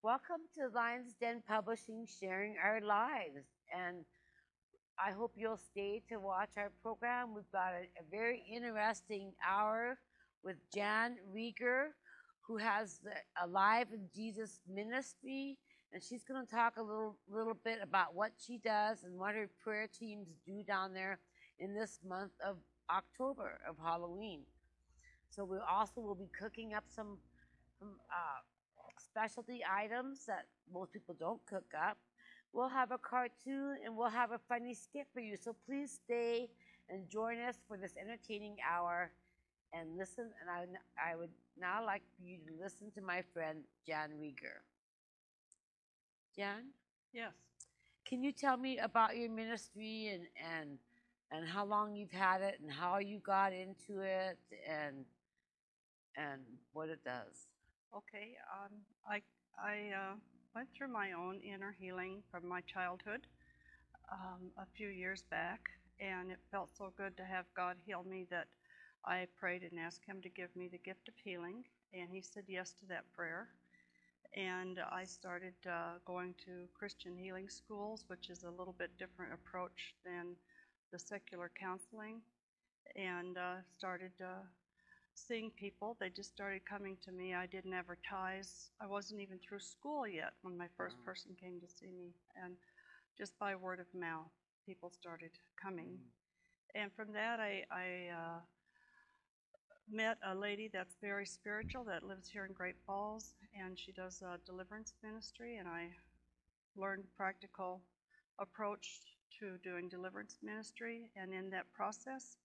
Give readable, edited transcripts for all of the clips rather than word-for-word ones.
Welcome to Lions Den Publishing, sharing our lives. And I hope you'll stay to watch our program. We've got a very interesting hour with Jan Reigor, who has the Alive in Jesus ministry. And she's going to talk a little bit about what she does and what her prayer teams do down there in this month of October of Halloween. So we also will be cooking up some specialty items that most people don't cook up. We'll have a cartoon and we'll have a funny skit for you. So please stay and join us for this entertaining hour and listen. And I would now like for you to listen to my friend Jan Reigor. Jan? Yes. Can you tell me about your ministry and how long you've had it and how you got into it and what it does? Okay. I went through my own inner healing from my childhood a few years back, and it felt so good to have God heal me that I prayed and asked Him to give me the gift of healing, and He said yes to that prayer. And I started going to Christian healing schools, which is a little bit different approach than the secular counseling, and started seeing people. They just started coming to me. I didn't advertise. I wasn't even through school yet when my first person came to see me, and just by word of mouth, people started coming. And from that, I met a lady that's very spiritual that lives here in Great Falls, and she does a deliverance ministry, and I learned practical approach to doing deliverance ministry. And in that process,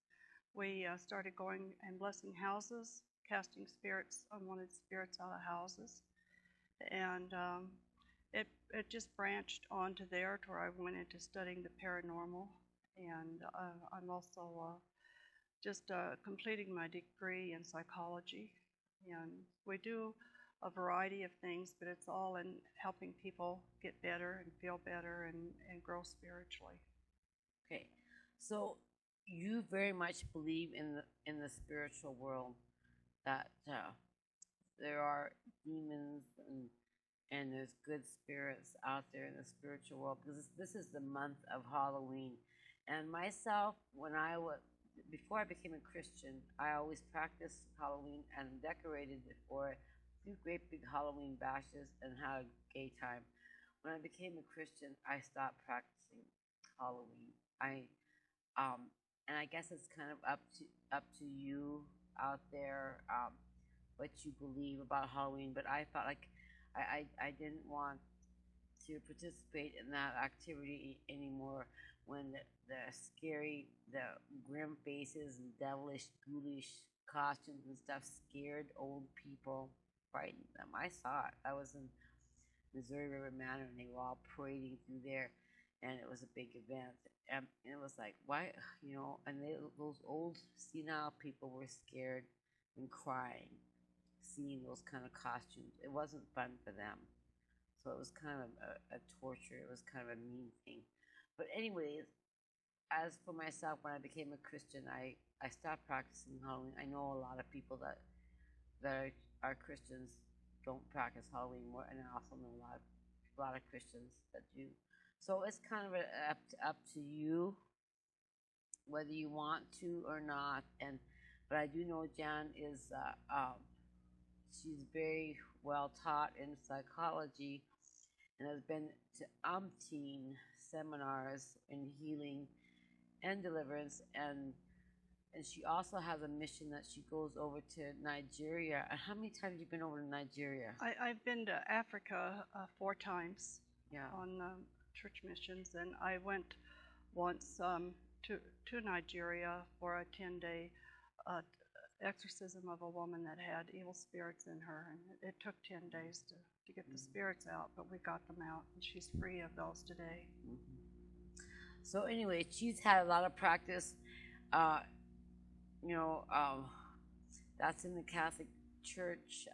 we started going and blessing houses, casting spirits, unwanted spirits out of houses. And it just branched onto there to where I went into studying the paranormal. And I'm also just completing my degree in psychology. And we do a variety of things, but it's all in helping people get better and feel better and grow spiritually. Okay, so you very much believe in the spiritual world, that there are demons and there's good spirits out there in the spiritual world, because this is the month of Halloween. And myself, before I became a Christian, I always practiced Halloween and decorated it for it, threw great big Halloween bashes and had a gay time. When I became a Christian, I stopped practicing Halloween. And I guess it's kind of up to you out there, what you believe about Halloween. But I felt like I didn't want to participate in that activity anymore when the scary, the grim faces and devilish, ghoulish costumes and stuff scared old people, frightened them. I saw it. I was in Missouri River Manor, and they were all parading through there, and it was a big event. And it was like, why, and those old senile people were scared and crying, seeing those kind of costumes. It wasn't fun for them. So it was kind of a torture. It was kind of a mean thing. But anyways, as for myself, when I became a Christian, I stopped practicing Halloween. I know a lot of people that are Christians don't practice Halloween more, and I also know a lot of Christians that do. So it's kind of up to you whether you want to or not. But I do know Jan is she's very well taught in psychology and has been to umpteen seminars in healing and deliverance, and she also has a mission that she goes over to Nigeria. And how many times have you been over to Nigeria? I've been to Africa 4 times, yeah, on church missions, and I went once to Nigeria for a 10-day exorcism of a woman that had evil spirits in her, and it took 10 days to get the spirits out, but we got them out, and she's free of those today. So anyway, she's had a lot of practice. That's in the Catholic Church,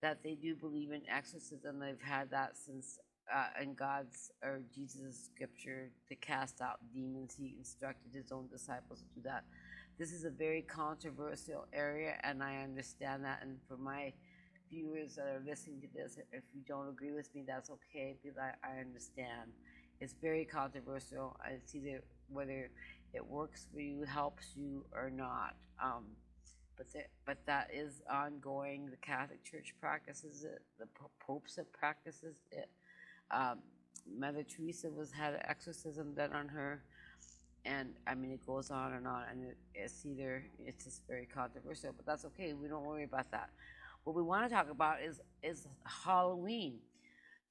that they do believe in exorcism. They've had that since in God's or Jesus' scripture to cast out demons. He instructed his own disciples to do that. This is a very controversial area, and I understand that. And for my viewers that are listening to this, if you don't agree with me, that's okay, because I understand. It's very controversial. It's either whether it works for you, helps you, or not. But that is ongoing. The Catholic Church practices it. The popes have practices it. Mother Teresa had an exorcism done on her, and I mean it goes on, and it's just very controversial. But that's okay. We don't worry about that. What we want to talk about is Halloween.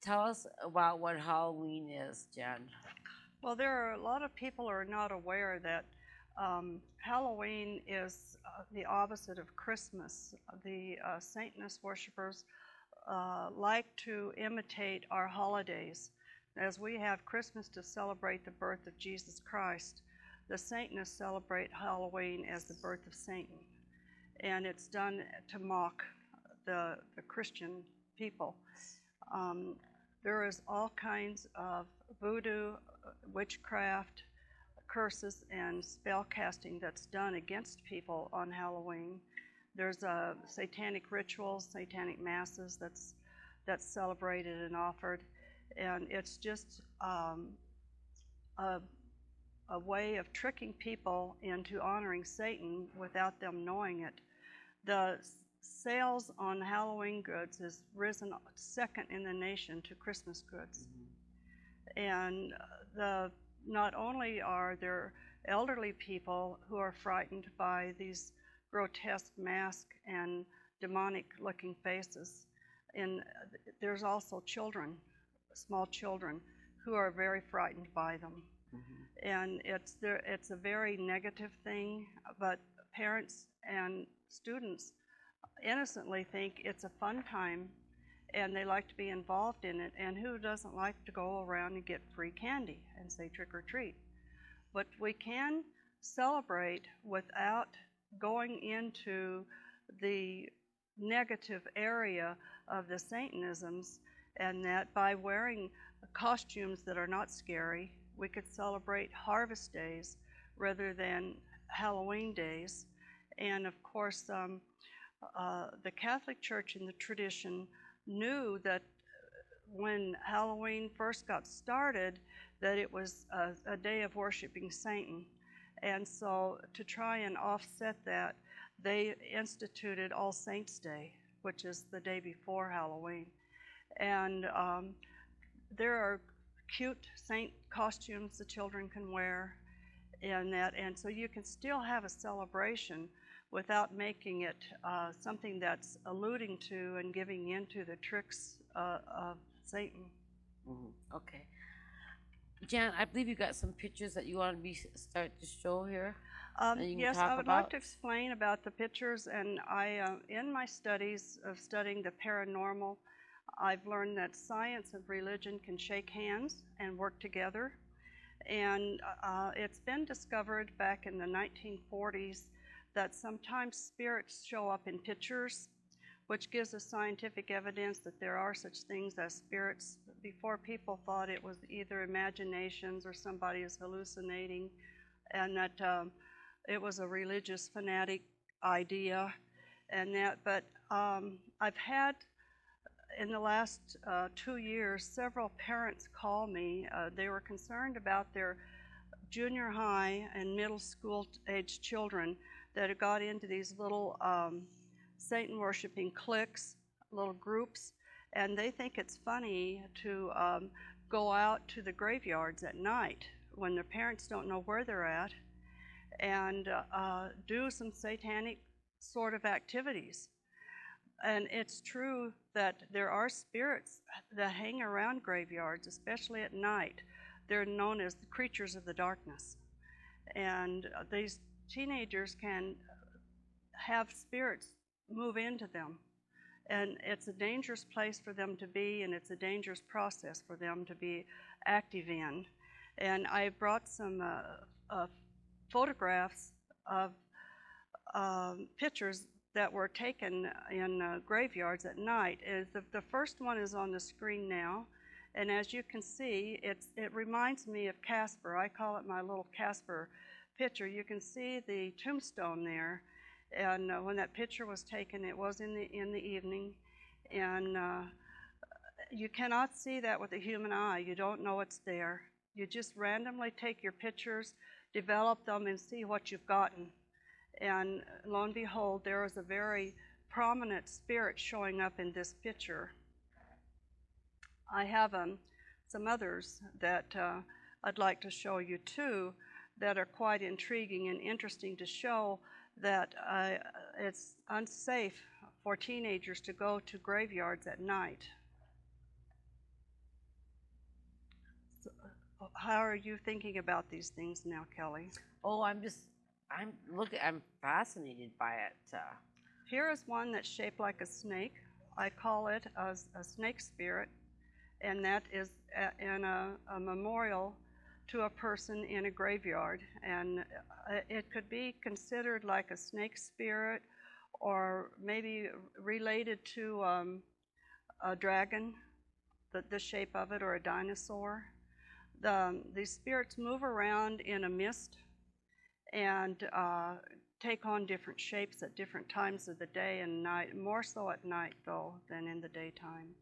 Tell us about what Halloween is, Jen. Well, there are a lot of people who are not aware that Halloween is the opposite of Christmas. The Satanist worshippers like to imitate our holidays. As we have Christmas to celebrate the birth of Jesus Christ, the Satanists celebrate Halloween as the birth of Satan. And it's done to mock the Christian people. There is all kinds of voodoo, witchcraft, curses, and spell casting that's done against people on Halloween. There's satanic rituals, satanic masses that's celebrated and offered, and it's just a way of tricking people into honoring Satan without them knowing it. The sales on Halloween goods has risen second in the nation to Christmas goods. And not only are there elderly people who are frightened by these grotesque masks and demonic looking faces, and there's also children, small children, who are very frightened by them. And it's a very negative thing, but parents and students innocently think it's a fun time and they like to be involved in it, and who doesn't like to go around and get free candy and say trick or treat? But we can celebrate without going into the negative area of the Satanisms, and that by wearing costumes that are not scary, we could celebrate harvest days rather than Halloween days. And of course, the Catholic Church in the tradition knew that when Halloween first got started, that it was a day of worshiping Satan. And so to try and offset that, they instituted All Saints' Day, which is the day before Halloween. And there are cute saint costumes the children can wear in that, and so you can still have a celebration without making it something that's alluding to and giving into the tricks of Satan. Okay. Jan, I believe you got some pictures that you want to start to show here. Yes, I would like to explain about the pictures, and in my studies of studying the paranormal, I've learned that science and religion can shake hands and work together. And it's been discovered back in the 1940s that sometimes spirits show up in pictures, which gives us scientific evidence that there are such things as spirits. Before, people thought it was either imaginations or somebody is hallucinating, and that it was a religious fanatic idea. And that, but I've had in the last 2 years several parents call me. They were concerned about their junior high and middle school age children that had got into these little Satan worshiping cliques, little groups, and they think it's funny to go out to the graveyards at night when their parents don't know where they're at and do some satanic sort of activities. And it's true that there are spirits that hang around graveyards, especially at night. They're known as the creatures of the darkness. And these teenagers can have spirits move into them. And it's a dangerous place for them to be, and it's a dangerous process for them to be active in. And I brought some photographs of pictures that were taken in graveyards at night. The first one is on the screen now, and as you can see, it reminds me of Casper. I call it my little Casper picture. You can see the tombstone there, and when that picture was taken, it was in the evening, And you cannot see that with the human eye. You don't know it's there. You just randomly take your pictures, develop them, and see what you've gotten. And lo and behold, there is a very prominent spirit showing up in this picture. I have some others that I'd like to show you too that are quite intriguing and interesting to show that it's unsafe for teenagers to go to graveyards at night. So, how are you thinking about these things now, Kelly? Oh, I'm fascinated by it. Here is one that's shaped like a snake. I call it a snake spirit, and that is in a memorial to a person in a graveyard. And it could be considered like a snake spirit, or maybe related to a dragon, the shape of it, or a dinosaur. These spirits move around in a mist and take on different shapes at different times of the day and night, more so at night though than in the daytime.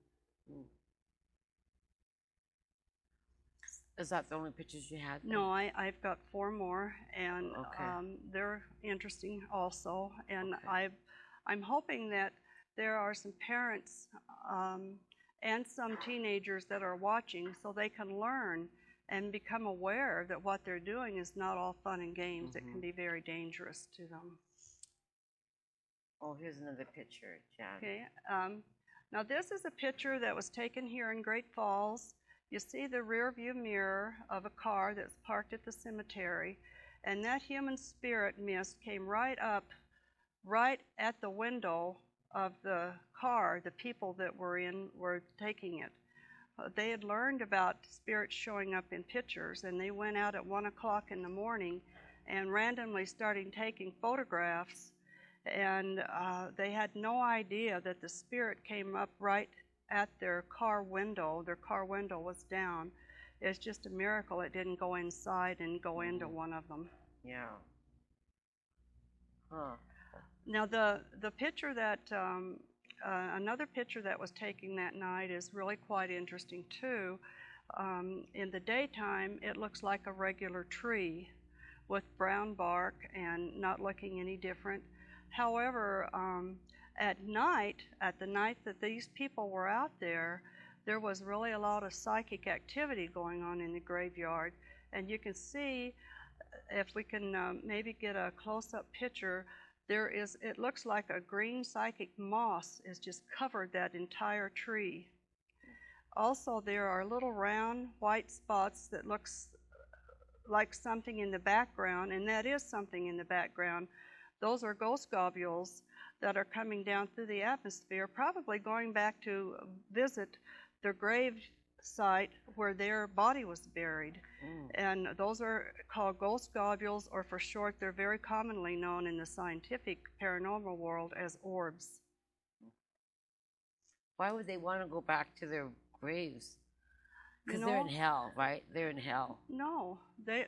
Is that the only pictures you had? No, I've got 4 more, and Okay. they're interesting also. And Okay. I'm hoping that there are some parents and some teenagers that are watching so they can learn and become aware that what they're doing is not all fun and games. It can be very dangerous to them. Oh, here's another picture, Jan. Okay. Now this is a picture that was taken here in Great Falls. You see the rear view mirror of a car that's parked at the cemetery, and that human spirit mist came right up, right at the window of the car. The people that were in were taking it. They had learned about spirits showing up in pictures, and they went out at 1 o'clock in the morning and randomly started taking photographs, and they had no idea that the spirit came up right at their car window. Their car window was down. It's just a miracle it didn't go inside and go into one of them. Yeah. Huh. Now the picture that another picture that was taken that night is really quite interesting too. In the daytime, it looks like a regular tree with brown bark and not looking any different. However, at night, at the night that these people were out there, there was really a lot of psychic activity going on in the graveyard. And you can see, if we can maybe get a close-up picture, it looks like a green psychic moss has just covered that entire tree. Also, there are little round white spots that looks like something in the background, and that is something in the background. Those are ghost globules that are coming down through the atmosphere, probably going back to visit their grave site where their body was buried. And those are called ghost globules, or for short, they're very commonly known in the scientific paranormal world as orbs. Why would they want to go back to their graves? Because You they're in know, hell, right? They're in hell. No, they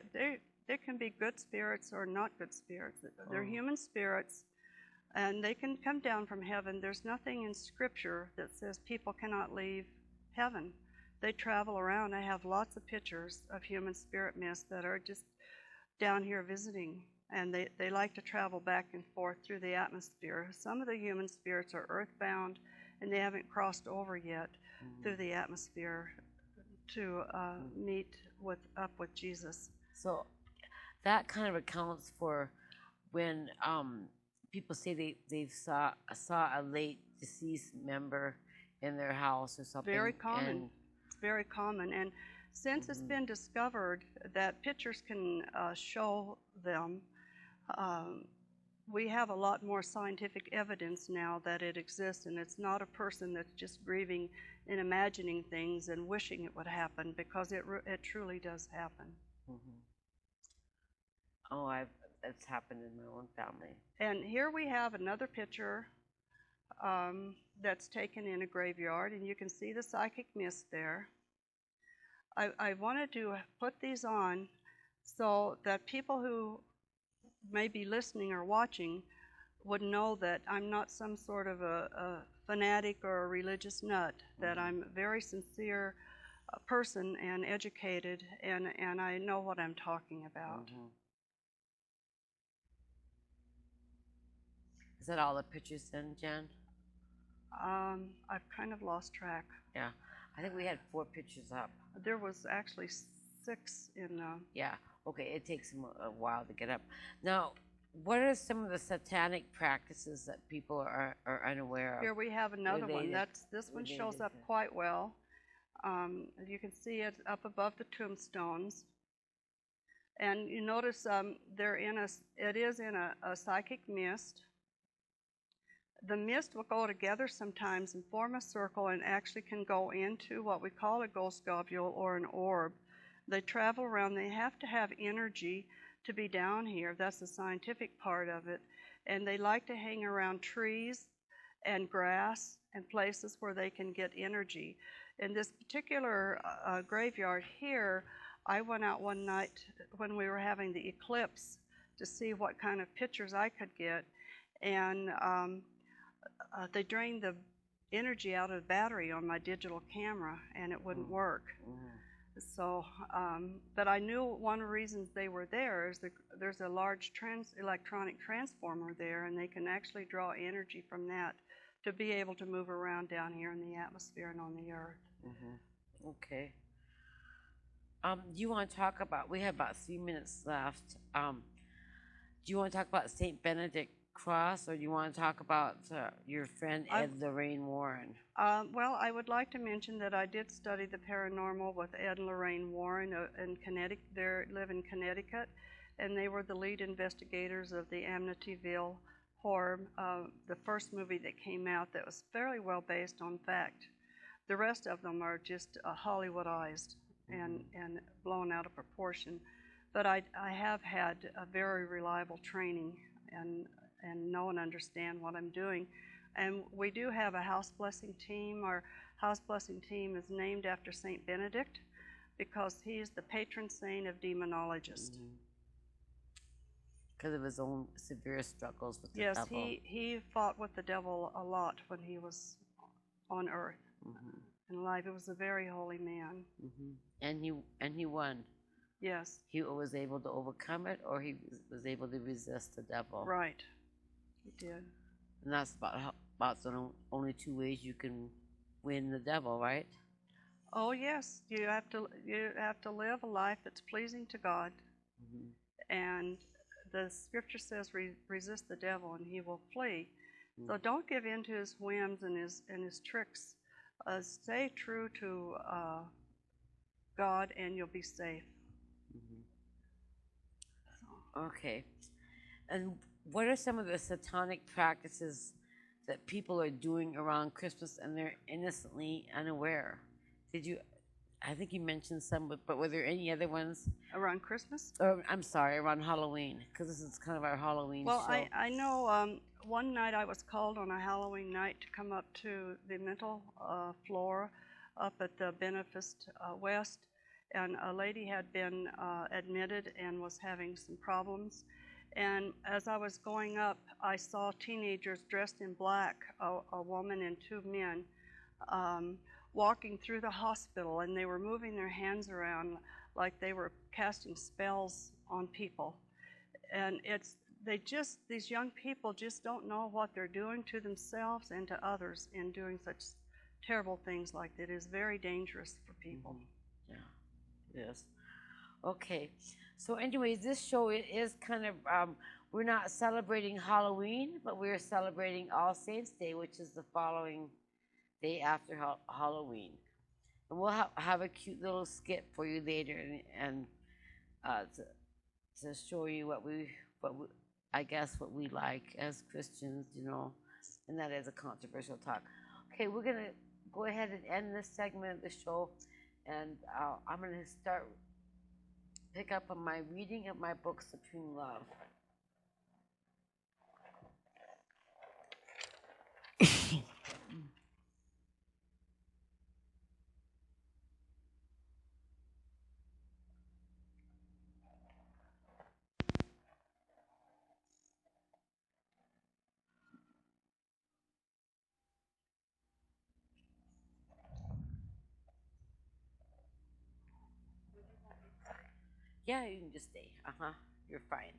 can be good spirits or not good spirits. They're Oh. human spirits, and they can come down from heaven. There's nothing in Scripture that says people cannot leave heaven. They travel around. I have lots of pictures of human spirit mists that are just down here visiting, and they like to travel back and forth through the atmosphere. Some of the human spirits are earthbound, and they haven't crossed over yet through the atmosphere to meet up with Jesus. So that kind of accounts for when people say they saw a late deceased member in their house or something. Very common. It's very common. And since it's been discovered that pictures can show them, we have a lot more scientific evidence now that it exists, and it's not a person that's just grieving and imagining things and wishing it would happen, because it truly does happen. Oh, it's happened in my own family. And here we have another picture that's taken in a graveyard, and you can see the psychic mist there. I wanted to put these on so that people who may be listening or watching would know that I'm not some sort of a fanatic or a religious nut, that I'm a very sincere person and educated, and I know what I'm talking about. Is that all the pictures then, Jan? I've kind of lost track. Yeah, I think we had 4 pictures up. There was actually 6 in. Yeah, okay, it takes them a while to get up. Now, what are some of the satanic practices that people are unaware of? Here we have another one. This one shows up quite well. You can see it up above the tombstones. And you notice it is in a psychic mist. The mist will go together sometimes and form a circle and actually can go into what we call a ghost globule or an orb. They travel around. They have to have energy to be down here. That's the scientific part of it. And they like to hang around trees and grass and places where they can get energy. In this particular graveyard here, I went out one night when we were having the eclipse to see what kind of pictures I could get. And they drained the energy out of the battery on my digital camera, and it wouldn't work. So, but I knew one of the reasons they were there is there's a large electronic transformer there, and they can actually draw energy from that to be able to move around down here in the atmosphere and on the earth. Okay. Do you want to talk about, we have about 3 minutes left. Do you want to talk about St. Benedict Cross, or do you want to talk about your friend Ed Lorraine Warren? Well, I would like to mention that I did study the paranormal with Ed and Lorraine Warren in Connecticut. They live in Connecticut, and they were the lead investigators of the Amityville Horror, the first movie that came out that was fairly well based on fact. The rest of them are just Hollywoodized and blown out of proportion. But I have had a very reliable training and know and understand what I'm doing. And we do have a house blessing team. Our house blessing team is named after St. Benedict because he's the patron saint of demonologists. Because of his own severe struggles with the devil. Yes, he fought with the devil a lot when he was on earth and alive. He was a very holy man. And he won. Yes. He was able to overcome it, or he was able to resist the devil. Right. He did. And that's about the only 2 ways you can win the devil, right? Oh yes, you have to live a life that's pleasing to God, and the scripture says, resist the devil and he will flee. So don't give in to his whims and his tricks. Stay true to God, and you'll be safe. Okay. And what are some of the satanic practices that people are doing around Christmas and they're innocently unaware? I think you mentioned some, but were there any other ones? Around Christmas? I'm sorry, around Halloween, because this is kind of our Halloween show. Well, I know one night I was called on a Halloween night to come up to the mental floor up at the Benefist West, and a lady had been admitted and was having some problems. And as I was going up, I saw teenagers dressed in black, a woman and 2 men, walking through the hospital, and they were moving their hands around like they were casting spells on people. And these young people just don't know what they're doing to themselves and to others in doing such terrible things like that. It is very dangerous for people. Yeah, yes. Okay, so anyways, this show is kind of, we're not celebrating Halloween, but we're celebrating All Saints Day, which is the following day after Halloween. And we'll have a cute little skit for you later, and to show you what we I guess what we like as Christians, and that is a controversial talk. Okay, we're gonna go ahead and end this segment of the show, and I'm gonna pick up on my reading of my book, Supreme Love. Yeah, you can just stay. You're fine.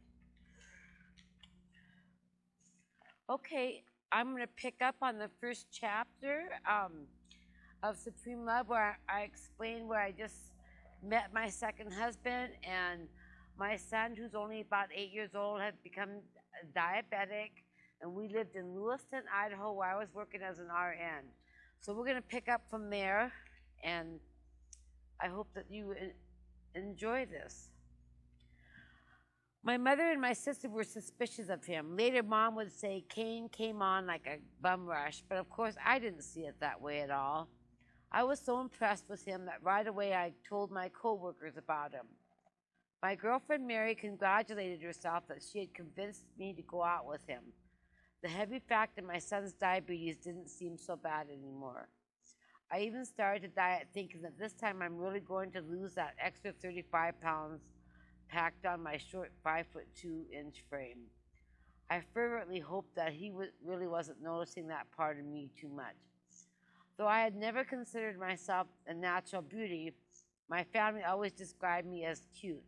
Okay, I'm going to pick up on the first chapter of Supreme Love, where I explained where I just met my second husband, and my son, who's only about 8 years old, had become diabetic, and we lived in Lewiston, Idaho, where I was working as an RN. So we're going to pick up from there, and I hope that you enjoy this. My mother and my sister were suspicious of him. Later, Mom would say Cain came on like a bum rush, but of course, I didn't see it that way at all. I was so impressed with him that right away I told my coworkers about him. My girlfriend Mary congratulated herself that she had convinced me to go out with him. The heavy fact that my son's diabetes didn't seem so bad anymore. I even started to diet thinking that this time I'm really going to lose that extra 35 pounds packed on my short 5'2" frame. I fervently hoped that he really wasn't noticing that part of me too much. Though I had never considered myself a natural beauty, my family always described me as cute.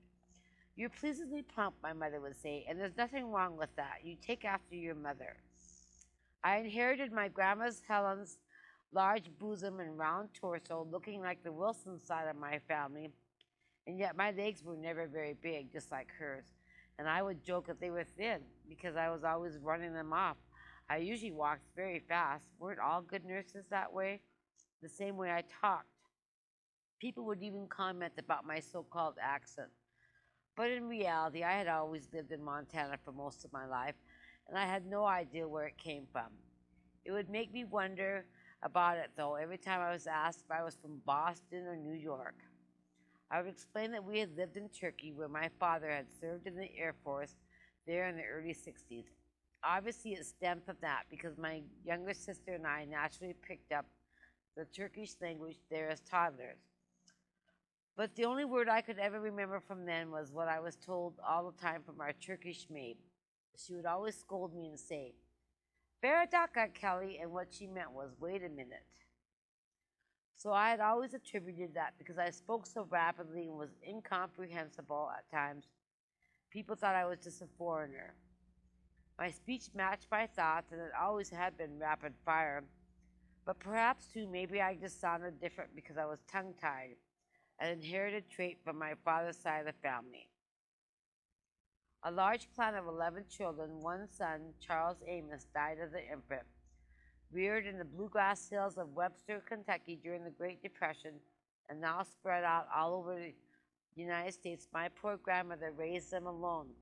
You're pleasingly plump, my mother would say, and there's nothing wrong with that. You take after your mother. I inherited my grandma's Helen's large bosom and round torso, looking like the Wilson side of my family, and yet my legs were never very big, just like hers. And I would joke that they were thin because I was always running them off. I usually walked very fast. Weren't all good nurses that way? The same way I talked. People would even comment about my so-called accent. But in reality, I had always lived in Montana for most of my life, and I had no idea where it came from. It would make me wonder about it, though, every time I was asked if I was from Boston or New York. I would explain that we had lived in Turkey, where my father had served in the Air Force there in the early 60s. Obviously, it stemmed from that because my younger sister and I naturally picked up the Turkish language there as toddlers. But the only word I could ever remember from then was what I was told all the time from our Turkish maid. She would always scold me and say, "Beradaka, Kelly," and what she meant was, "Wait a minute." So I had always attributed that because I spoke so rapidly and was incomprehensible at times, people thought I was just a foreigner. My speech matched my thoughts, and it always had been rapid fire. But perhaps, too, maybe I just sounded different because I was tongue-tied, an inherited trait from my father's side of the family. A large clan of 11 children, one son, Charles Amos, died of the infant. Reared in the bluegrass hills of Webster, Kentucky during the Great Depression, and now spread out all over the United States, my poor grandmother raised them alone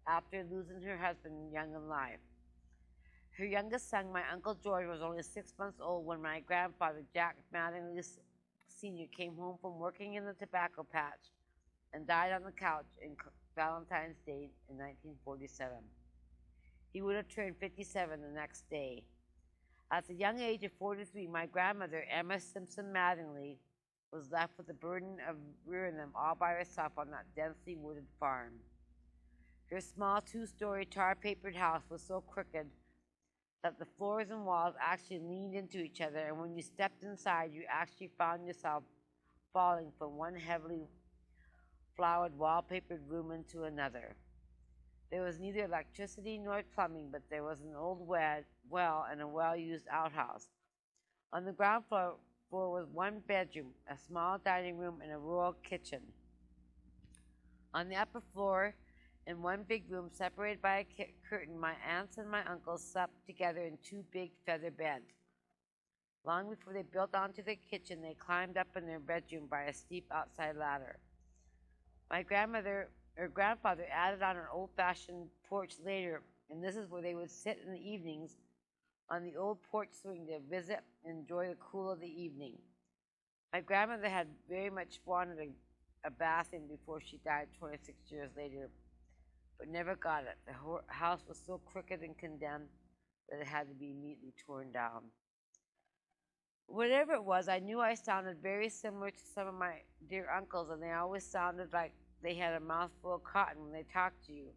after losing her husband young in life. Her youngest son, my Uncle George, was only 6 months old when my grandfather, Jack Mattingly Sr., came home from working in the tobacco patch and died on the couch on Valentine's Day in 1947. He would have turned 57 the next day. At the young age of 43, my grandmother, Emma Simpson Mattingly, was left with the burden of rearing them all by herself on that densely wooded farm. Her small 2-story tar-papered house was so crooked that the floors and walls actually leaned into each other, and when you stepped inside, you actually found yourself falling from one heavily flowered, wallpapered room into another. There was neither electricity nor plumbing, but there was an old well and a well-used outhouse. On the ground floor was one bedroom, a small dining room, and a rural kitchen. On the upper floor, in one big room separated by a curtain, my aunts and my uncles slept together in 2 big feather beds. Long before they built onto the kitchen, they climbed up in their bedroom by a steep outside ladder. My grandfather added on an old-fashioned porch later, and this is where they would sit in the evenings on the old porch swing to visit and enjoy the cool of the evening. My grandmother had very much wanted a bathroom before she died 26 years later, but never got it. The house was so crooked and condemned that it had to be immediately torn down. Whatever it was, I knew I sounded very similar to some of my dear uncles, and they always sounded like they had a mouthful of cotton when they talked to you.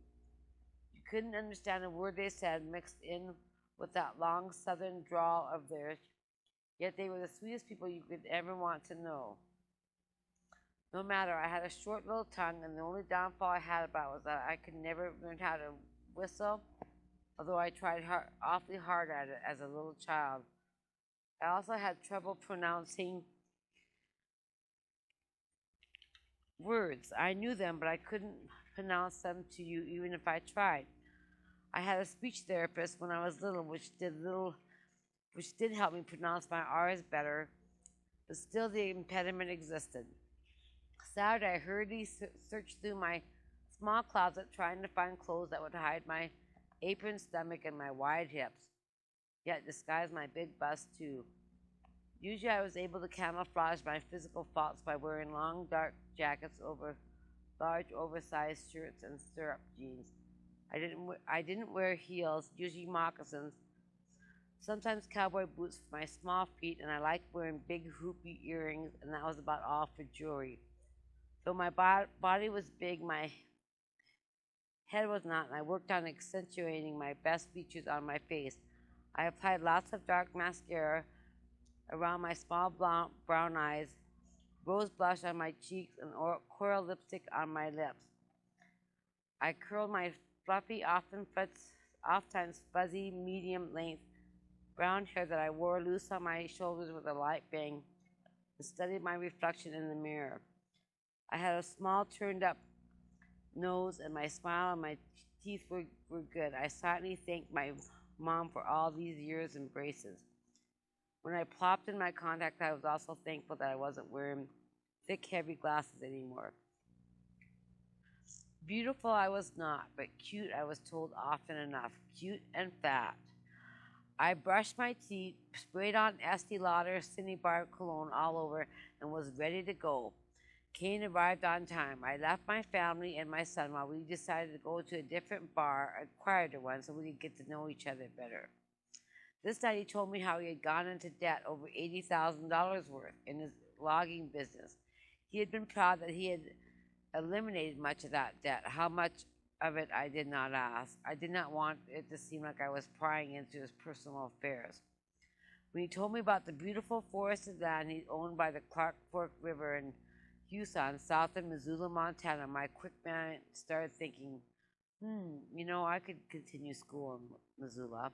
You couldn't understand a word they said mixed in with that long southern drawl of theirs, yet they were the sweetest people you could ever want to know. No matter, I had a short little tongue, and the only downfall I had about it was that I could never learn how to whistle, although I tried awfully hard at it as a little child. I also had trouble pronouncing words. I knew them, but I couldn't pronounce them to you even if I tried. I had a speech therapist when I was little, which did help me pronounce my R's better, but still the impediment existed. Saturday, I hurriedly searched through my small closet trying to find clothes that would hide my apron stomach and my wide hips, yet disguise my big bust too. Usually I was able to camouflage my physical faults by wearing long dark jackets over large oversized shirts and stirrup jeans. I didn't wear heels, usually moccasins, sometimes cowboy boots for my small feet, and I liked wearing big hoopy earrings, and that was about all for jewelry. Though my body was big, my head was not, and I worked on accentuating my best features on my face. I applied lots of dark mascara around my small brown eyes, rose blush on my cheeks, and coral lipstick on my lips. I curled my fluffy, oftentimes fuzzy, medium length brown hair that I wore loose on my shoulders with a light bang, and studied my reflection in the mirror. I had a small, turned up nose, and my smile and my teeth were good. I silently thanked my mom for all these years and braces. When I plopped in my contacts, I was also thankful that I wasn't wearing thick, heavy glasses anymore. Beautiful I was not, but cute I was told often enough. Cute and fat. I brushed my teeth, sprayed on Estee Lauder Cinnabar cologne all over, and was ready to go. Kane arrived on time. I left my family and my son while we decided to go to a different bar, a quieter one, so we could get to know each other better. This night he told me how he had gone into debt over $80,000 worth in his logging business. He had been proud that he had eliminated much of that debt. How much of it I did not ask. I did not want it to seem like I was prying into his personal affairs. When he told me about the beautiful forested land he owned by the Clark Fork River in Tucson, south of Missoula, Montana, my quick mind started thinking, I could continue school in Missoula.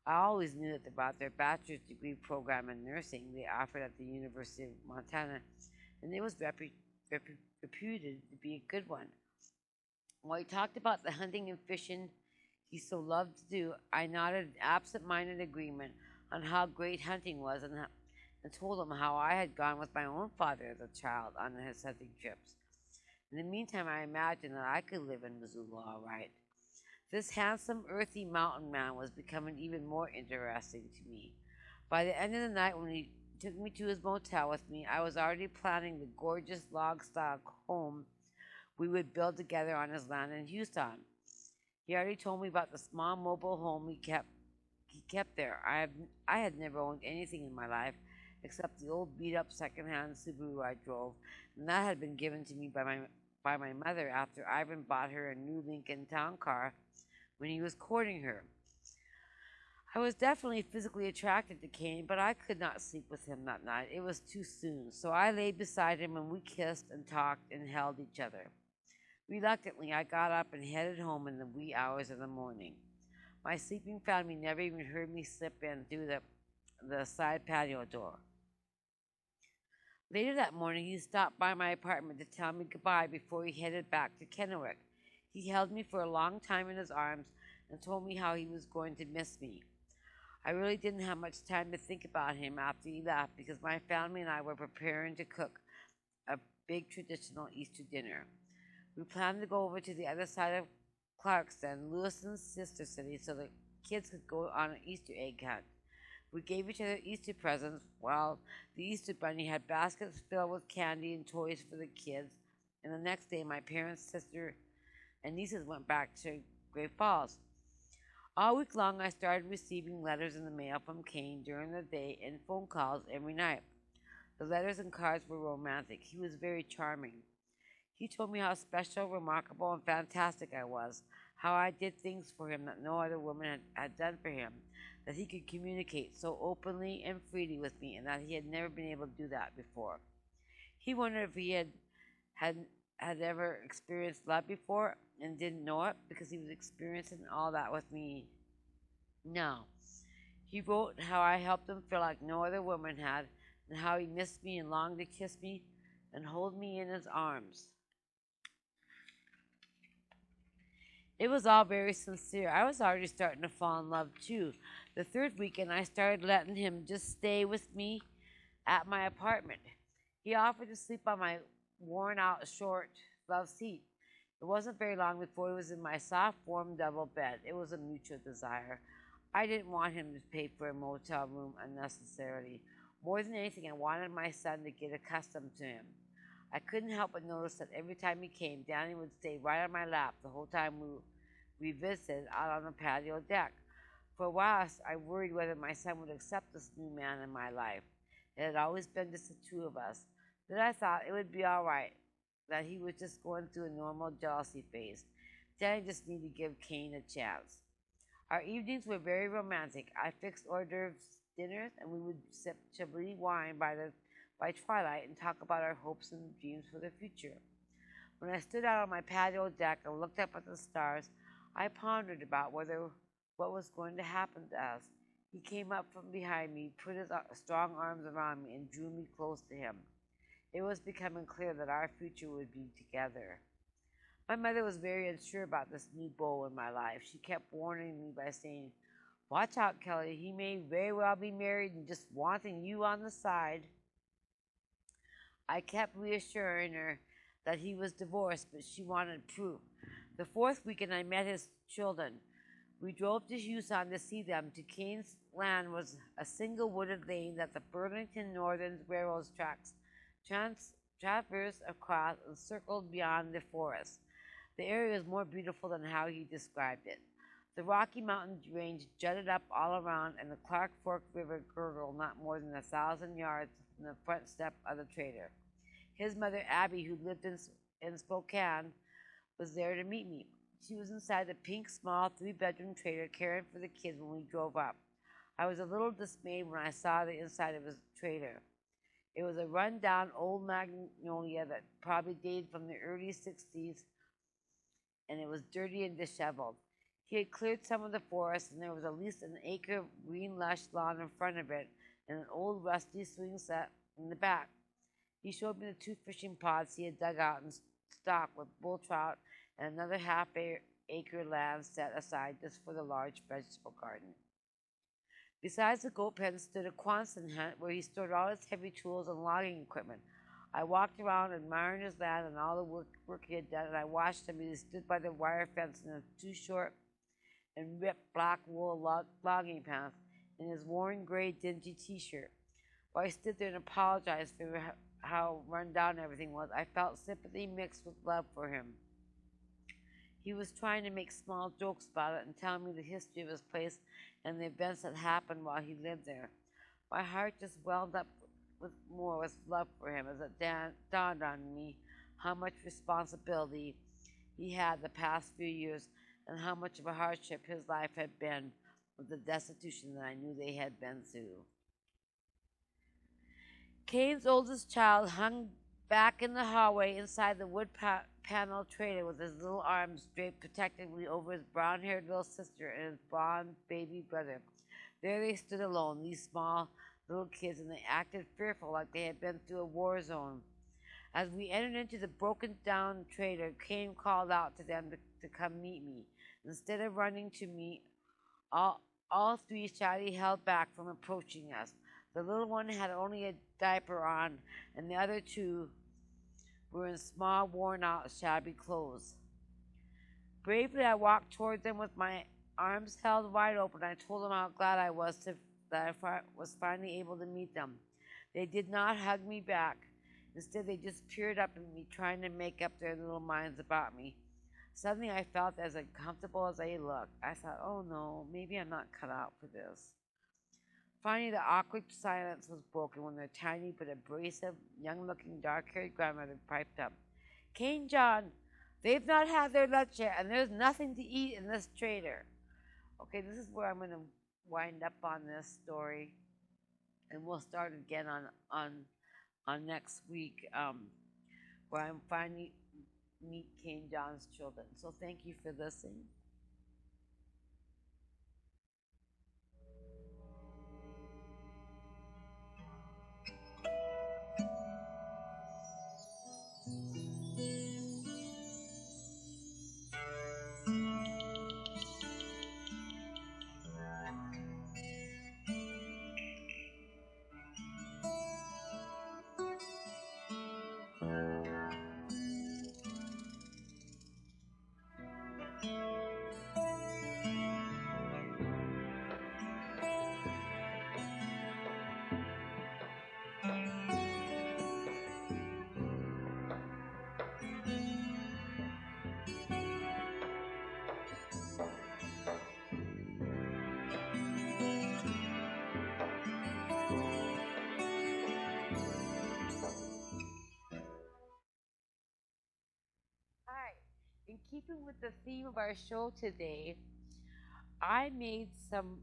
I always knew that about their bachelor's degree program in nursing they offered at the University of Montana, and it was reputed to be a good one. While he talked about the hunting and fishing he so loved to do, I nodded an absent-minded agreement on how great hunting was, and told him how I had gone with my own father as a child on his hunting trips. In the meantime, I imagined that I could live in Missoula all right. This handsome, earthy mountain man was becoming even more interesting to me. By the end of the night, when he took me to his motel with me, I was already planning the gorgeous log-style home we would build together on his land in Houston. He already told me about the small mobile home he kept there. I had never owned anything in my life except the old beat-up second-hand Subaru I drove, and that had been given to me by my mother after Ivan bought her a new Lincoln Town Car when he was courting her. I was definitely physically attracted to Kane, but I could not sleep with him that night. It was too soon, so I lay beside him and we kissed and talked and held each other. Reluctantly, I got up and headed home in the wee hours of the morning. My sleeping family never even heard me slip in through the side patio door. Later that morning, he stopped by my apartment to tell me goodbye before he headed back to Kennewick. He held me for a long time in his arms and told me how he was going to miss me. I really didn't have much time to think about him after he left because my family and I were preparing to cook a big traditional Easter dinner. We planned to go over to the other side of Clarkston, Lewiston's sister city, so the kids could go on an Easter egg hunt. We gave each other Easter presents while the Easter Bunny had baskets filled with candy and toys for the kids. And the next day, my parents, sister, and nieces went back to Great Falls. All week long, I started receiving letters in the mail from Kane during the day and phone calls every night. The letters and cards were romantic. He was very charming. He told me how special, remarkable, and fantastic I was, how I did things for him that no other woman had done for him, that he could communicate so openly and freely with me, and that he had never been able to do that before. He wondered if he had had had ever experienced love before and didn't know it because he was experiencing all that with me now. He wrote how I helped him feel like no other woman had, and how he missed me and longed to kiss me and hold me in his arms. It was all very sincere. I was already starting to fall in love too. The third weekend, I started letting him just stay with me at my apartment. He offered to sleep on my worn out short love seat. It wasn't very long before he was in my soft, warm double bed. It was a mutual desire. I didn't want him to pay for a motel room unnecessarily. More than anything, I wanted my son to get accustomed to him. I couldn't help but notice that every time he came, Danny would stay right on my lap the whole time we visited out on the patio deck. For a while, I worried whether my son would accept this new man in my life. It had always been just the two of us. Then I thought it would be all right, that he was just going through a normal jealousy phase. Danny just needed to give Kane a chance. Our evenings were very romantic. I fixed hors d'oeuvres dinners, and we would sip Chablis wine by twilight and talk about our hopes and dreams for the future. When I stood out on my patio deck and looked up at the stars, I pondered about what was going to happen to us. He came up from behind me, put his strong arms around me, and drew me close to him. It was becoming clear that our future would be together. My mother was very unsure about this new beau in my life. She kept warning me by saying, "Watch out, Kelly. He may very well be married and just wanting you on the side." I kept reassuring her that he was divorced, but she wanted proof. The fourth weekend, I met his children. We drove to Houston to see them. To Kane's land was a single wooded lane that the Burlington Northern Railroad tracks traversed across and circled beyond the forest. The area was more beautiful than how he described it. The Rocky Mountain range jutted up all around, and the Clark Fork River gurgled not more than 1,000 yards from the front step of the trader. His mother, Abby, who lived in Spokane, was there to meet me. She was inside the pink, small, three-bedroom trailer caring for the kids when we drove up. I was a little dismayed when I saw the inside of his trailer. It was a run-down old magnolia that probably dated from the early 60s, and it was dirty and disheveled. He had cleared some of the forest, and there was at least an acre of green, lush lawn in front of it, and an old rusty swing set in the back. He showed me the 2 fishing pods he had dug out and stocked with bull trout, and another half-acre land set aside just for the large vegetable garden. Besides the goat pen stood a Quonset hut where he stored all his heavy tools and logging equipment. I walked around admiring his land and all the work he had done, and I watched him as he stood by the wire fence in his too short and ripped black wool logging pants and his worn gray dingy t-shirt. While I stood there and apologized for how run down everything was, I felt sympathy mixed with love for him. He was trying to make small jokes about it and tell me the history of his place and the events that happened while he lived there. My heart just welled up with love for him as it dawned on me how much responsibility he had the past few years and how much of a hardship his life had been with the destitution that I knew they had been through. Kane's oldest child hung back in the hallway inside the wood panel trailer with his little arms draped protectively over his brown-haired little sister and his blond baby brother. There they stood alone, these small little kids, and they acted fearful like they had been through a war zone. As we entered into the broken-down trailer, Kane called out to them to come meet me. Instead of running to me, all three shyly held back from approaching us. The little one had only a diaper on, and the other two were in small, worn-out, shabby clothes. Bravely, I walked toward them with my arms held wide open. I told them how glad I was that I was finally able to meet them. They did not hug me back. Instead, they just peered up at me, trying to make up their little minds about me. Suddenly, I felt as uncomfortable as they looked. I thought, oh no, maybe I'm not cut out for this. Finally, the awkward silence was broken when their tiny but abrasive, young-looking, dark-haired grandmother piped up. "Kane, John, they've not had their lunch yet, and there's nothing to eat in this trailer." Okay, this is where I'm going to wind up on this story, and we'll start again on next week. where I'm finally meet King John's children. So thank you for listening. Hi. In keeping with the theme of our show today, I made some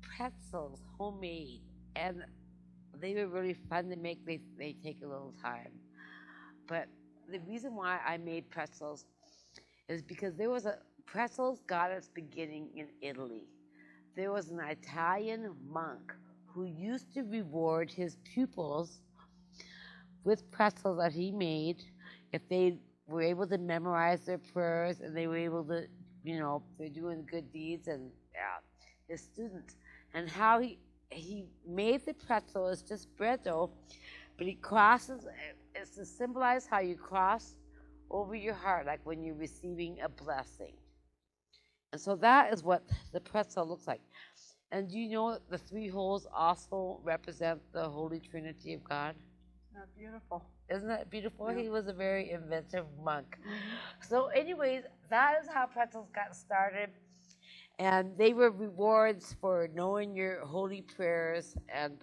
pretzels homemade, and they were really fun to make. They take a little time. But the reason why I made pretzels is because there was a pretzels got its beginning in Italy. There was an Italian monk who used to reward his pupils with pretzels that he made if they were able to memorize their prayers and they were able to, they're doing good deeds and his students. And how he made the pretzel is just bread dough, but he crosses, it's to symbolize how you cross over your heart, like when you're receiving a blessing. And so that is what the pretzel looks like. And do you know the three holes also represent the Holy Trinity of God? That's beautiful. Isn't that beautiful? Yeah. He was a very inventive monk. So anyways, that is how pretzels got started. And they were rewards for knowing your holy prayers. And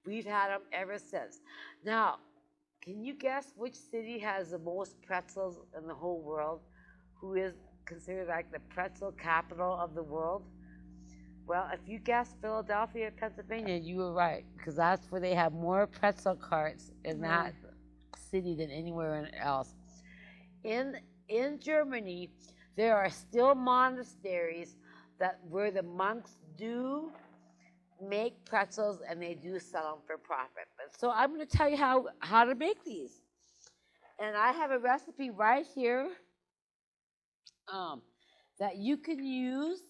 we've had them ever since. Now, can you guess which city has the most pretzels in the whole world? Who is considered like the pretzel capital of the world? Well, if you guessed Philadelphia, Pennsylvania, you were right, because that's where they have more pretzel carts in that city than anywhere else. In Germany, there are still monasteries where the monks do make pretzels and they do sell them for profit. So I'm going to tell you how to make these. And I have a recipe right here that you can use.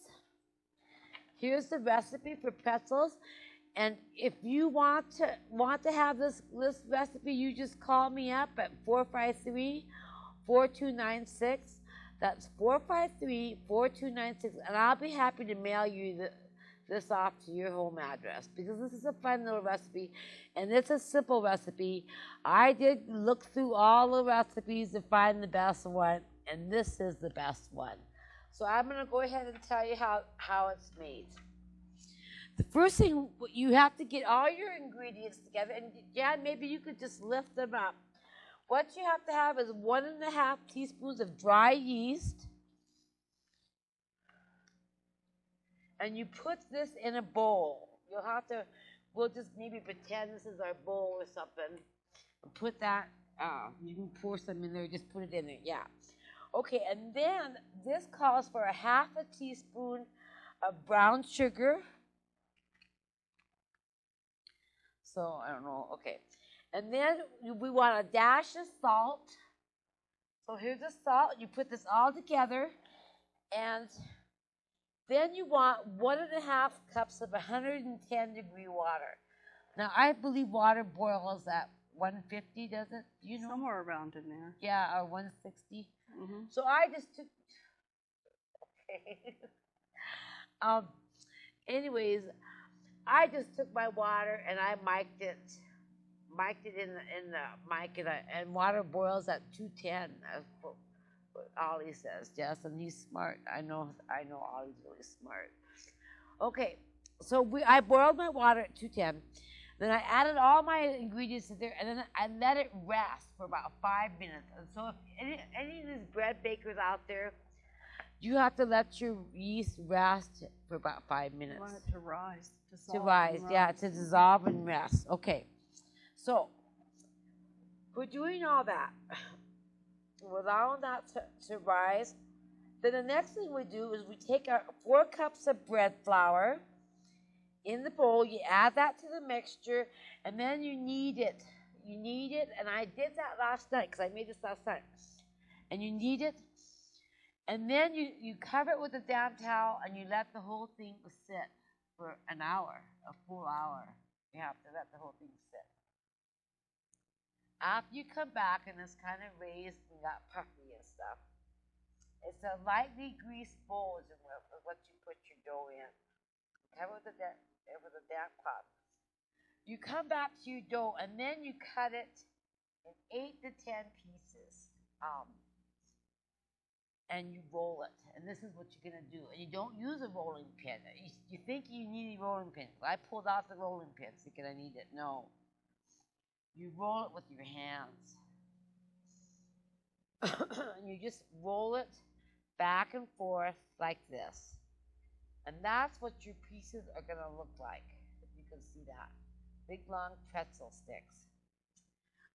Here's the recipe for pretzels. And if you want to have this recipe, you just call me up at 453-4296. That's 453-4296, and I'll be happy to mail you this off to your home address, because this is a fun little recipe, and it's a simple recipe. I did look through all the recipes to find the best one, and this is the best one. So I'm going to go ahead and tell you how it's made. The first thing, you have to get all your ingredients together, and Jan, maybe you could just lift them up. What you have to have is 1.5 teaspoons of dry yeast. And you put this in a bowl. We'll just maybe pretend this is our bowl or something. Put that, you can pour some in there, just put it in there, yeah. Okay, and then this calls for 1/2 teaspoon of brown sugar. So, I don't know, okay. And then we want a dash of salt. So here's the salt. You put this all together. And then you want 1.5 cups of 110-degree water. Now, I believe water boils at 150, does it? You know? Somewhere around in there. Yeah, or 160. Mm-hmm. So I just took... Okay. Anyways, I just took my water and I mic'd it in the mic, and water boils at 210. That's what Ollie says, yes, and he's smart. I know Ollie's really smart. Okay, so I boiled my water at 210. Then I added all my ingredients in there, and then I let it rest for about 5 minutes. And so if any of these bread bakers out there, you have to let your yeast rest for about 5 minutes. You want it to rise. To rise, yeah, to dissolve and rest. Okay. So, we're doing all that. We're allowing that to rise. Then the next thing we do is we take our 4 cups of bread flour in the bowl. You add that to the mixture, and then you knead it. You knead it, and I did that last night because I made this last night. And you knead it, and then you cover it with a damp towel, and you let the whole thing sit for an hour, a full hour. You have to let the whole thing sit. After you come back and it's kind of raised and got puffy and stuff, it's a lightly greased bowl is what you put your dough in. Cover with a damp cloth. You come back to your dough and then you cut it in 8 to 10 pieces. And you roll it. And this is what you're going to do. And you don't use a rolling pin. You think you need a rolling pin. I pulled out the rolling pin thinking I need it. No. You roll it with your hands. And you just roll it back and forth like this. And that's what your pieces are going to look like. If you can see that. Big, long pretzel sticks.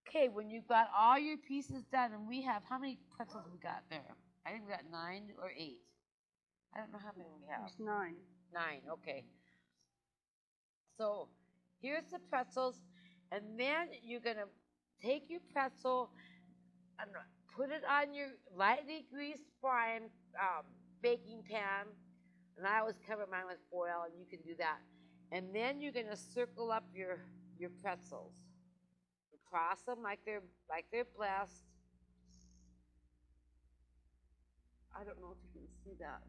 Okay, when you've got all your pieces done, and we have, how many pretzels we got there? I think we got 9 or 8. I don't know how many we have. There's 9. 9, okay. So here's the pretzels, and then you're going to take your pretzel and put it on your lightly greased frying baking pan. And I always cover mine with foil, and you can do that. And then you're going to circle up your pretzels. You cross them like they're blessed. I don't know if you can see that.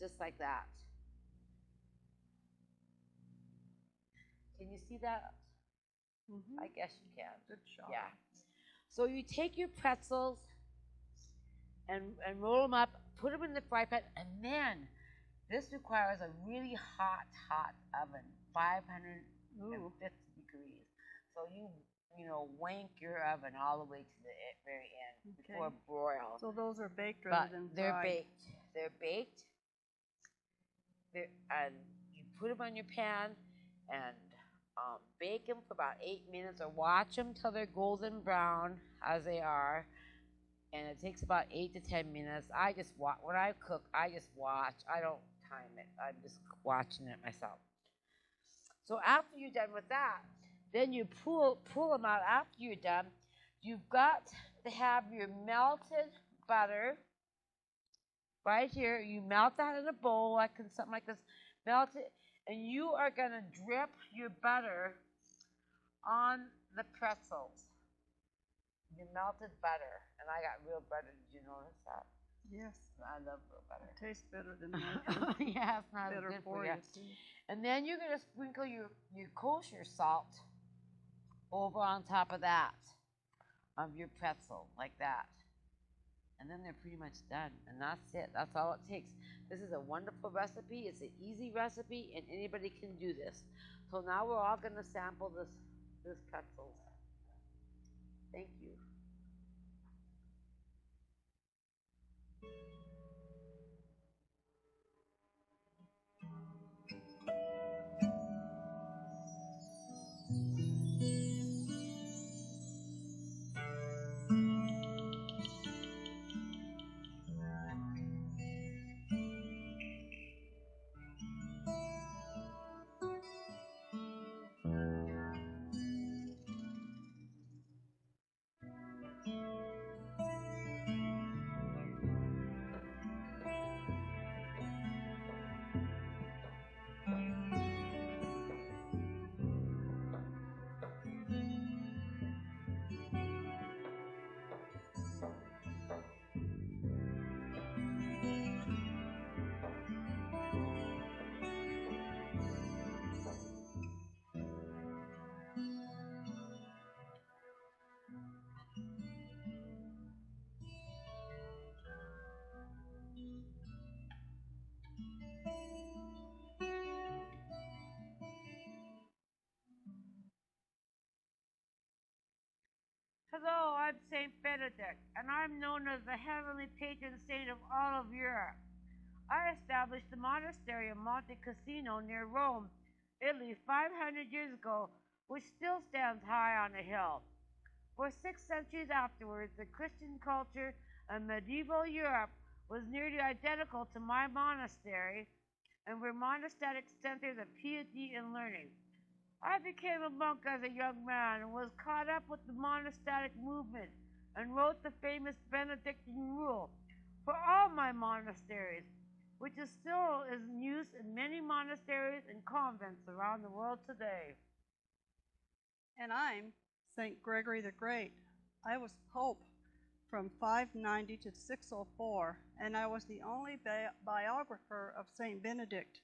Just like that. Can you see that? Mm-hmm. I guess you can. Good shot. Yeah. So you take your pretzels and roll them up, put them in the fry pan, and then this requires a really hot oven, 550 degrees. So you wank your oven all the way to the very end before broil. So those are baked rather than fried. They're baked. They're baked. And you put them on your pan and bake them for about 8 minutes, or watch them till they're golden brown as they are. And it takes about 8 to 10 minutes. I just watch. When I cook, I just watch. I don't time it. I'm just watching it myself. So after you're done with that, then you pull them out. After you're done, you've got to have your melted butter right here. You melt that in a bowl, something like this. Melt it, and you are going to drip your butter on the pretzels. Your melted butter. And I got real butter. Did you notice that? Yes. I love real butter. It tastes better than that. Yeah, it's not better good for you. And then you're going to sprinkle your kosher salt over on top of that, of your pretzel, like that. And then they're pretty much done. And that's it. That's all it takes. This is a wonderful recipe. It's an easy recipe, and anybody can do this. So now we're all going to sample this pretzels. Thank you. Hello, I'm St. Benedict, and I'm known as the heavenly patron saint of all of Europe. I established the monastery of Monte Cassino near Rome, Italy, 500 years ago, which still stands high on a hill. For 6 centuries afterwards, the Christian culture of medieval Europe was nearly identical to my monastery and were monastic centers of piety and learning. I became a monk as a young man and was caught up with the monastic movement and wrote the famous Benedictine rule for all my monasteries, which is still in use in many monasteries and convents around the world today. And I'm St. Gregory the Great. I was Pope from 590 to 604, and I was the only biographer of St. Benedict.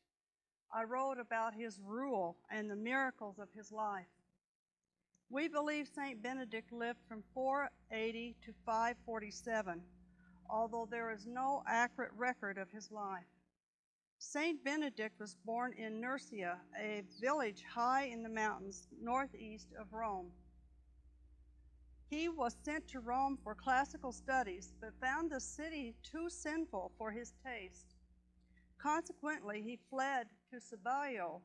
I wrote about his rule and the miracles of his life. We believe St. Benedict lived from 480 to 547, although there is no accurate record of his life. St. Benedict was born in Nursia, a village high in the mountains northeast of Rome. He was sent to Rome for classical studies, but found the city too sinful for his taste. Consequently, he fled to Ceballo,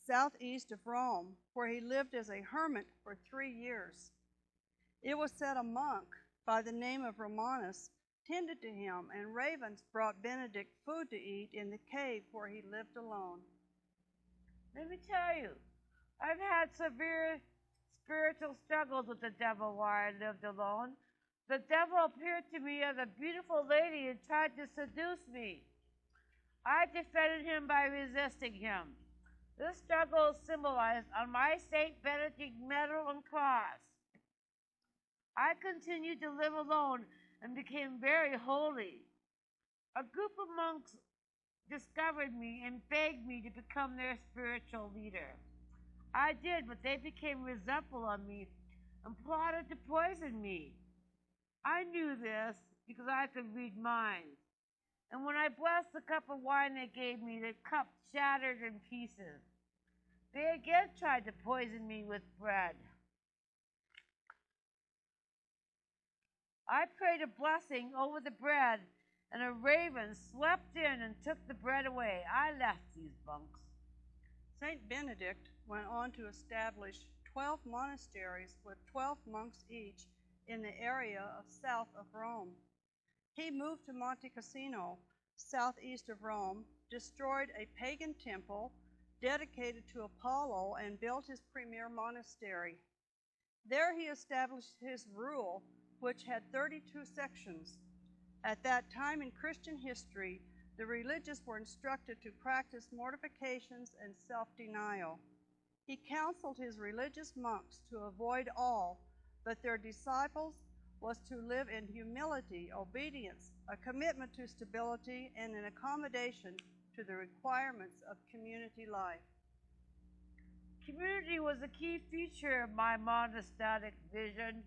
southeast of Rome, where he lived as a hermit for 3 years. It was said a monk by the name of Romanus tended to him, and ravens brought Benedict food to eat in the cave where he lived alone. Let me tell you, I've had severe spiritual struggles with the devil while I lived alone. The devil appeared to me as a beautiful lady and tried to seduce me. I defended him by resisting him. This struggle is symbolized on my St. Benedict medal and cross. I continued to live alone and became very holy. A group of monks discovered me and begged me to become their spiritual leader. I did, but they became resentful of me and plotted to poison me. I knew this because I could read minds. And when I blessed the cup of wine they gave me, the cup shattered in pieces. They again tried to poison me with bread. I prayed a blessing over the bread, and a raven swept in and took the bread away. I left these monks. St. Benedict went on to establish 12 monasteries with 12 monks each in the area of south of Rome. He moved to Monte Cassino, southeast of Rome, destroyed a pagan temple dedicated to Apollo, and built his premier monastery. There he established his rule, which had 32 sections. At that time in Christian history, the religious were instructed to practice mortifications and self-denial. He counseled his religious monks to avoid all, but their disciples was to live in humility, obedience, a commitment to stability, and an accommodation to the requirements of community life. Community was a key feature of my monastic vision.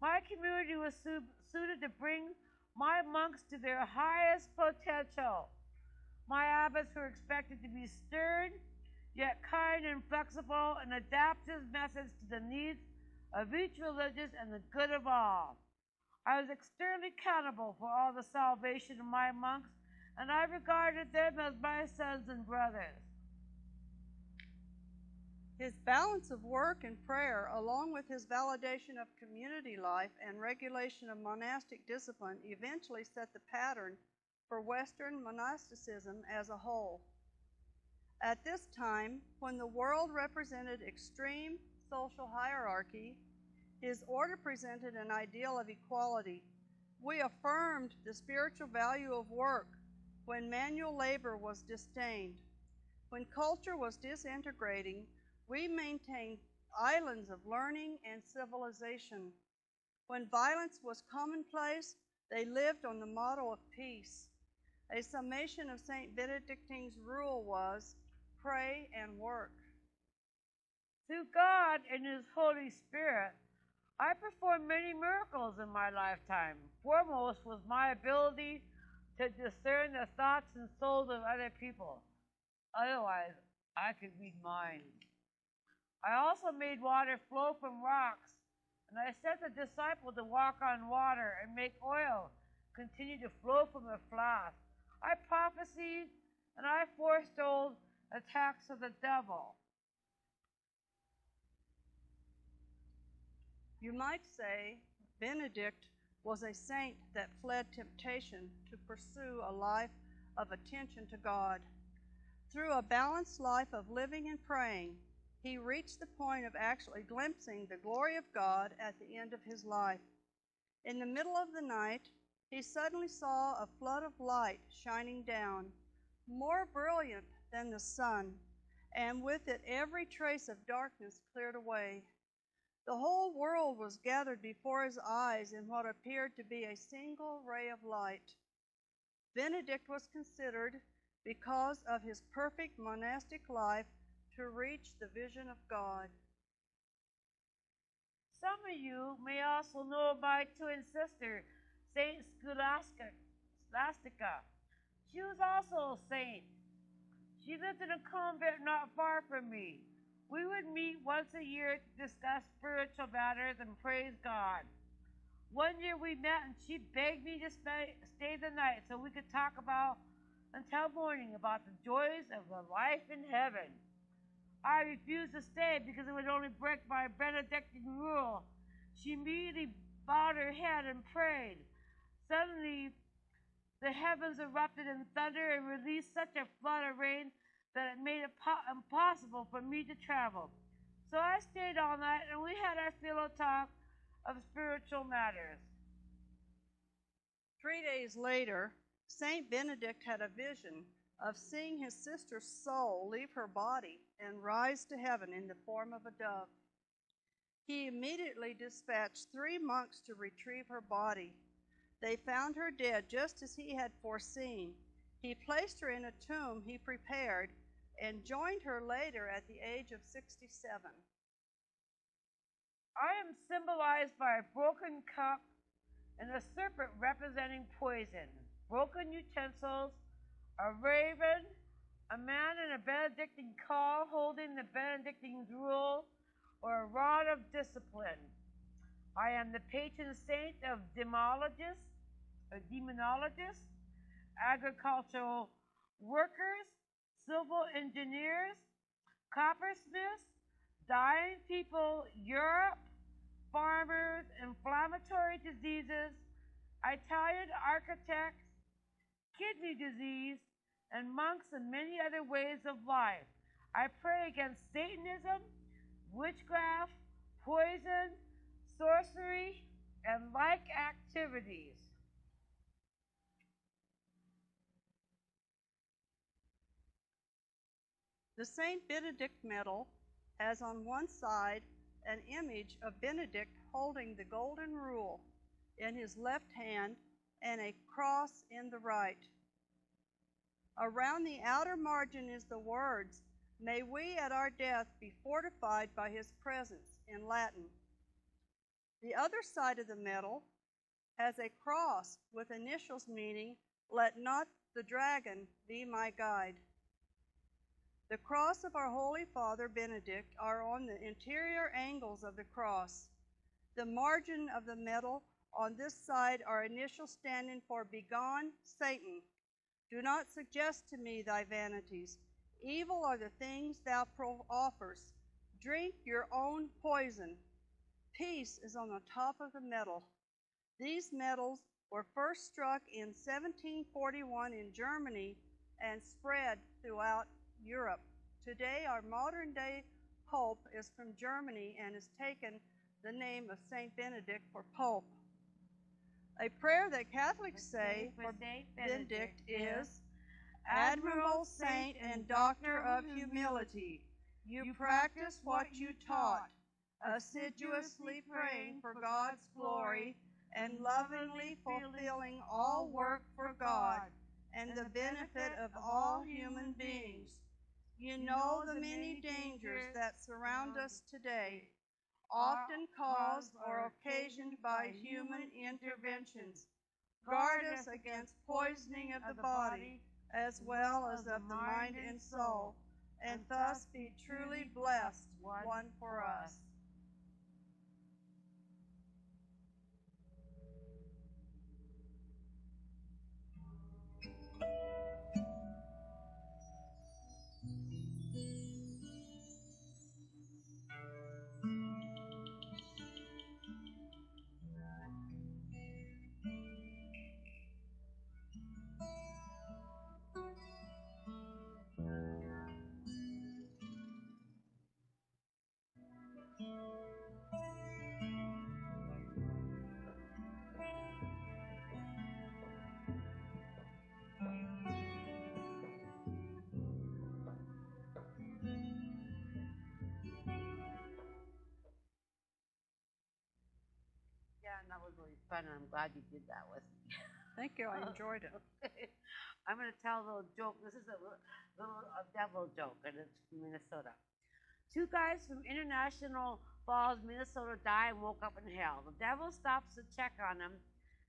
My community was suited to bring my monks to their highest potential. My abbots were expected to be stern, yet kind and flexible, and adapt his message to the needs of each religious and the good of all. I was externally accountable for all the salvation of my monks, and I regarded them as my sons and brothers. His balance of work and prayer, along with his validation of community life and regulation of monastic discipline, eventually set the pattern for Western monasticism as a whole. At this time, when the world represented extreme social hierarchy, his order presented an ideal of equality. We affirmed the spiritual value of work when manual labor was disdained. When culture was disintegrating, we maintained islands of learning and civilization. When violence was commonplace, they lived on the model of peace. A summation of St. Benedictine's rule was pray and work. Through God and His Holy Spirit, I performed many miracles in my lifetime. Foremost was my ability to discern the thoughts and souls of other people. Otherwise, I could read minds. I also made water flow from rocks, and I sent a disciple to walk on water and make oil continue to flow from a flask. I prophesied, and I forestalled attacks of the devil. You might say Benedict was a saint that fled temptation to pursue a life of attention to God. Through a balanced life of living and praying, he reached the point of actually glimpsing the glory of God at the end of his life. In the middle of the night, he suddenly saw a flood of light shining down, more brilliant than the sun, and with it every trace of darkness cleared away. The whole world was gathered before his eyes in what appeared to be a single ray of light. Benedict was considered, because of his perfect monastic life, to reach the vision of God. Some of you may also know my twin sister, Saint Scholastica. She was also a saint. She lived in a convent not far from me. We would meet once a year to discuss spiritual matters and praise God. One year we met and she begged me to stay the night so we could talk until morning about the joys of the life in heaven. I refused to stay because it would only break my Benedictine rule. She immediately bowed her head and prayed. Suddenly, the heavens erupted in thunder and released such a flood of rain that it made it impossible for me to travel. So I stayed all night and we had our pillow talk of spiritual matters. 3 days later, Saint Benedict had a vision of seeing his sister's soul leave her body and rise to heaven in the form of a dove. He immediately dispatched 3 monks to retrieve her body. They found her dead just as he had foreseen. He placed her in a tomb he prepared and joined her later at the age of 67. I am symbolized by a broken cup and a serpent representing poison, broken utensils, a raven, a man in a Benedictine caul holding the Benedictine rule, or a rod of discipline. I am the patron saint of demonologists, agricultural workers, civil engineers, coppersmiths, dying people, Europe, farmers, inflammatory diseases, Italian architects, kidney disease, and monks and many other ways of life. I pray against Satanism, witchcraft, poison, sorcery, and like activities. The St. Benedict medal has on one side an image of Benedict holding the golden rule in his left hand and a cross in the right. Around the outer margin is the words, "May we at our death be fortified by his presence," in Latin. The other side of the medal has a cross with initials meaning, "Let not the dragon be my guide." The cross of our Holy Father Benedict are on the interior angles of the cross. The margin of the medal on this side are initials standing for "Begone, Satan. Do not suggest to me thy vanities. Evil are the things thou offers. Drink your own poison." Peace is on the top of the medal. These medals were first struck in 1741 in Germany and spread throughout Europe. Today, our modern-day Pope is from Germany and has taken the name of Saint Benedict for Pope. A prayer that Catholics say for Benedict is, "Admirable Saint and Doctor of Humility, you practice what you taught, assiduously praying for God's glory and lovingly fulfilling all work for God and the benefit of all human beings. You know the many dangers that surround us today, often caused or occasioned by human interventions. Guard us against poisoning of the body as well as of the mind and soul, and thus be truly blessed one for us." fun, and I'm glad you did that with me. Thank you. I enjoyed it. I'm going to tell a little joke. This is a devil joke, and it's from Minnesota. Two guys from International Falls, Minnesota, died and woke up in hell. The devil stops to check on them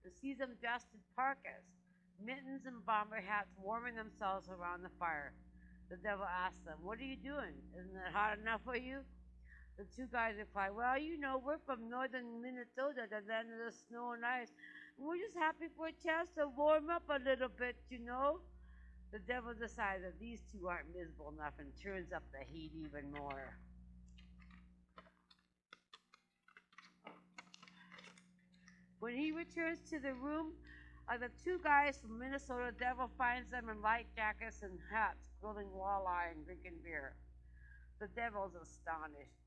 and sees them dressed in parkas, mittens, and bomber hats, warming themselves around the fire. The devil asks them, "What are you doing? Isn't it hot enough for you?" The two guys reply, "Well, we're from northern Minnesota, the land of the snow and ice. We're just happy for a chance to warm up a little bit. The devil decides that these two aren't miserable enough and turns up the heat even more. When he returns to the room, the two guys from Minnesota, the devil finds them in light jackets and hats, grilling walleye and drinking beer. The devil's astonished.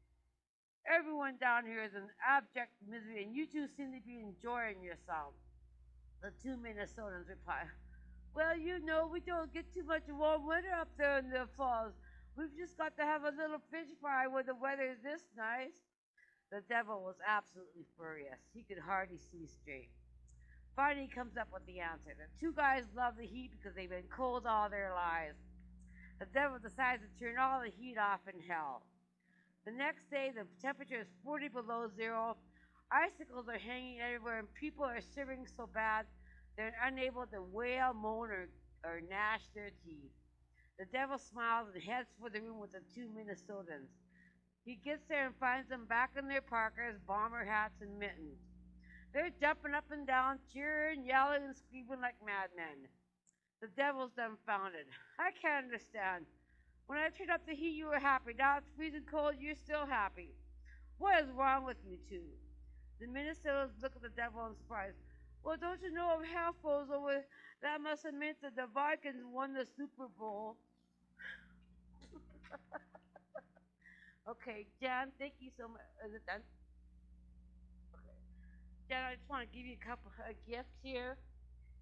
"Everyone down here is in abject misery, and you two seem to be enjoying yourselves." The two Minnesotans reply, "Well, we don't get too much warm weather up there in the falls. We've just got to have a little fish fry where the weather is this nice." The devil was absolutely furious. He could hardly see straight. Finally, he comes up with the answer. The two guys love the heat because they've been cold all their lives. The devil decides to turn all the heat off in hell. The next day, the temperature is 40 below zero. Icicles are hanging everywhere, and people are shivering so bad they're unable to wail, moan, or gnash their teeth. The devil smiles and heads for the room with the two Minnesotans. He gets there and finds them back in their parkas, bomber hats, and mittens. They're jumping up and down, cheering, yelling, and screaming like madmen. The devil's dumbfounded. "I can't understand. When I turned up the heat, you were happy. Now it's freezing cold, you're still happy. What is wrong with you two?" The Minnesotans look at the devil in surprise. "Well, don't you know if hell froze over? That must have meant that the Vikings won the Super Bowl." Okay, Jan, thank you so much. Is it done? Okay. Jan, I just want to give you a gift here,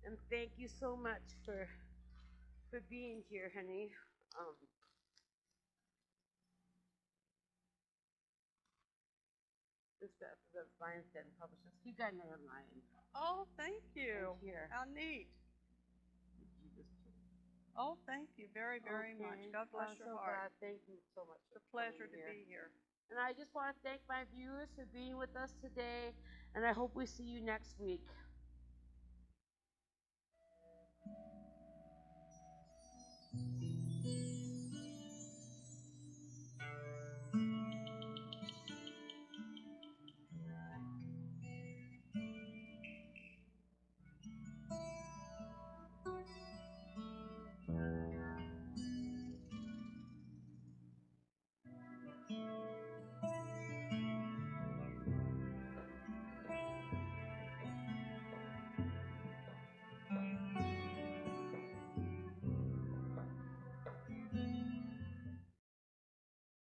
and thank you so much for being here, honey. This stuff is Lions Den Publishers. You got another line. Oh, thank you. Right here. How neat. Oh, thank you very, very much. God bless your heart. Thank you so much. It's a pleasure to be here. And I just want to thank my viewers for being with us today, and I hope we see you next week.